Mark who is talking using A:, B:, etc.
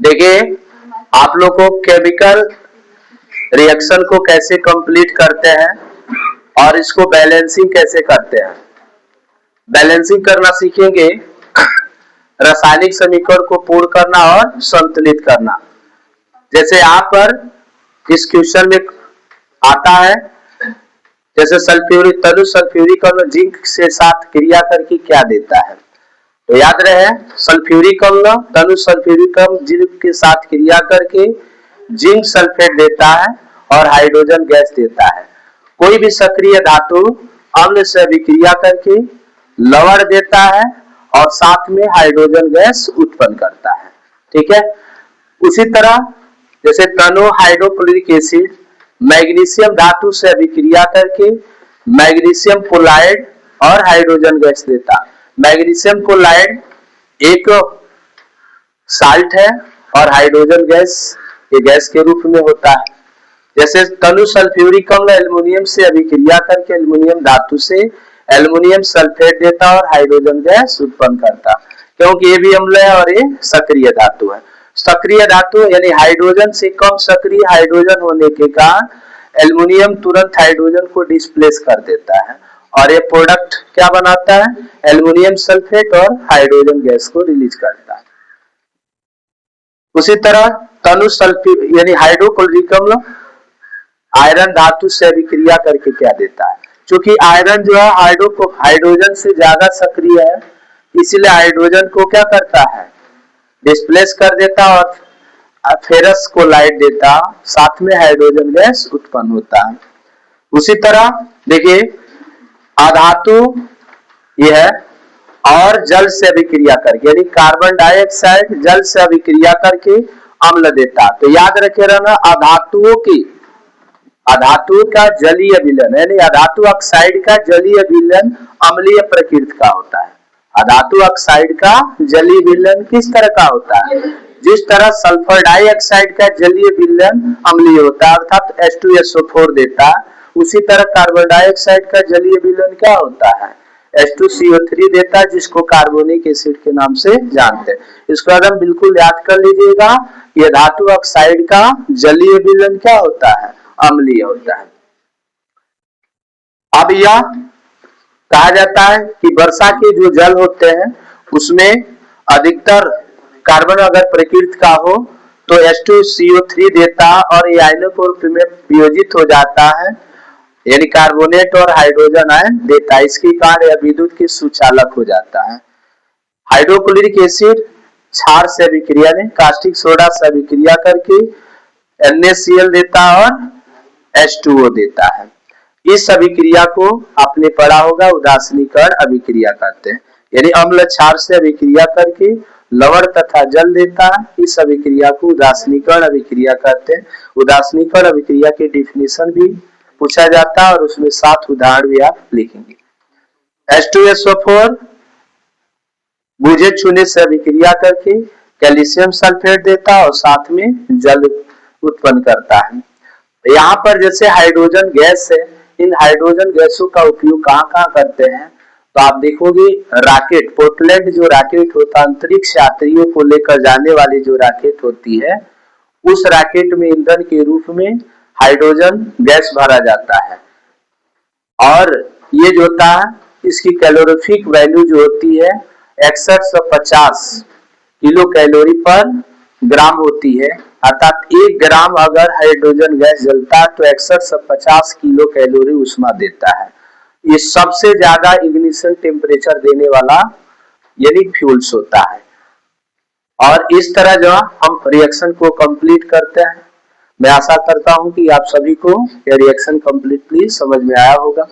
A: देखिए आप लोग को केमिकल रिएक्शन को कैसे कंप्लीट करते हैं और इसको बैलेंसिंग कैसे करते हैं। बैलेंसिंग करना सीखेंगे, रासायनिक समीकरण को पूर्ण करना और संतुलित करना। जैसे यहाँ पर इस क्वेश्चन में आता है, जैसे सल्फ्यूरिक तनु सल्फ्यूरिक अम्ल जिंक से साथ क्रिया करके क्या देता है। तो याद रहे, सल्फ्यूरिक अम्ल तनु सल्फ्यूरिक अम्ल जिंक के साथ क्रिया करके जिंक सल्फेट देता है और हाइड्रोजन गैस देता है। कोई भी सक्रिय धातु अम्ल से अभिक्रिया करके लवण देता है और साथ में हाइड्रोजन गैस उत्पन्न करता है। ठीक है, उसी तरह जैसे तनु हाइड्रोक्लोरिक एसिड मैग्नीशियम धातु से अभिक्रिया करके मैग्नीशियम क्लोराइड और हाइड्रोजन गैस देता है। मैग्नीशियम क्लोराइड एक साल्ट है और हाइड्रोजन गैस ये गैस के रूप में होता है। जैसे तनु सल्फ्यूरिक अम्ल एल्युमिनियम से अभिक्रिया करके एल्युमिनियम धातु से एल्युमिनियम सल्फेट देता और हाइड्रोजन गैस उत्पन्न करता, क्योंकि ये भी अम्ल है और ये सक्रिय धातु है। सक्रिय धातु यानी हाइड्रोजन से कम सक्रिय हाइड्रोजन होने के कारण एल्युमिनियम तुरंत हाइड्रोजन को डिस्प्लेस कर देता है और ये प्रोडक्ट क्या बनाता है, एल्युमिनियम सल्फेट और हाइड्रोजन गैस को रिलीज करता है। उसी तरह तनु सल्फ्यूरिक यानी हाइड्रोक्लोरिक अम्ल आयरन धातु से अभिक्रिया करके क्या देता है। क्योंकि आयरन जो है हाइड्रोजन से ज्यादा सक्रिय है, इसलिए हाइड्रोजन को क्या करता है, डिस्प्लेस कर देता और फेरस को लाइट देता, साथ में हाइड्रोजन गैस उत्पन्न होता है। उसी तरह देखिए अधातु यह है और जल से अभिक्रिया करके यानी कार्बन डाइऑक्साइड जल से अभिक्रिया करके अम्ल देता। तो याद रखे रहना, अधातुओं का जलीय विलयन यानी अधातु ऑक्साइड का जलीय विलयन अम्लीय प्रकृति का होता है। अधातु ऑक्साइड का जलीय विलयन किस तरह का होता है, जिस तरह सल्फर डाइऑक्साइड का जलीय विलयन अम्लीय होता है अर्थात H2SO4 देता, उसी तरह कार्बन डाइऑक्साइड का जलीय विलयन क्या होता है, H2CO3 देता, जिसको कार्बोनिक एसिड के नाम से जानते हैं। इसको एकदम बिल्कुल याद कर लीजिएगा, ये धातु ऑक्साइड का जलीय विलयन क्या होता है, अम्लीय होता है। अब यह कहा जाता है कि वर्षा के जो जल होते हैं उसमें अधिकतर कार्बन अगर प्रकृति का हो तो H2CO3 देता और ये आयनों के रूप में वियोजित हो जाता है, यानी कार्बोनेट और हाइड्रोजन आयन देता है। इसके कारण यह विद्युत के सुचालक हो जाता है। हाइड्रोक्लोरिक एसिड क्षार से अभिक्रिया ने कास्टिक सोडा से अभिक्रिया करके NaCl देता और H2O देता है। इस अभिक्रिया को आपने पढ़ा होगा उदासीनीकरण अभिक्रिया कहते हैं, यानी अम्ल क्षार से अभिक्रिया करके लवण तथा जल देता है। इस अभिक्रिया को उदासीनीकरण अभिक्रिया कहते हैं। उदासीनीकरण अभिक्रिया की डेफिनेशन भी पूछा जाता है और उसमें 7 उदाहरण भी आप लिखेंगे। H2SO4 बुझे छूने से अभिक्रिया करके कैल्शियम सल्फेट देता और साथ में जल उत्पन्न करता है। यहाँ पर जैसे हाइड्रोजन गैस है, इन हाइड्रोजन गैसों का उपयोग कहाँ करते हैं, तो आप देखोगे रॉकेट पोर्टलैंड जो रॉकेट होता है, अंतरिक्ष यात्रियों को लेकर जाने वाली जो रॉकेट होती है, उस रॉकेट में ईंधन के रूप में हाइड्रोजन गैस भरा जाता है और ये जो होता है इसकी कैलोरीफिक वैल्यू जो होती है 6150 किलो कैलोरी पर ग्राम होती है, अर्थात 1 ग्राम अगर हाइड्रोजन गैस जलता है तो 6150 किलो कैलोरी ऊष्मा देता है। ये सबसे ज्यादा इग्निशन टेम्परेचर देने वाला यानी फ्यूल्स होता है। और इस तरह जो हम रिएक्शन को कंप्लीट करते हैं, मैं आशा करता हूं कि आप सभी को यह रिएक्शन कंप्लीटली समझ में आया होगा।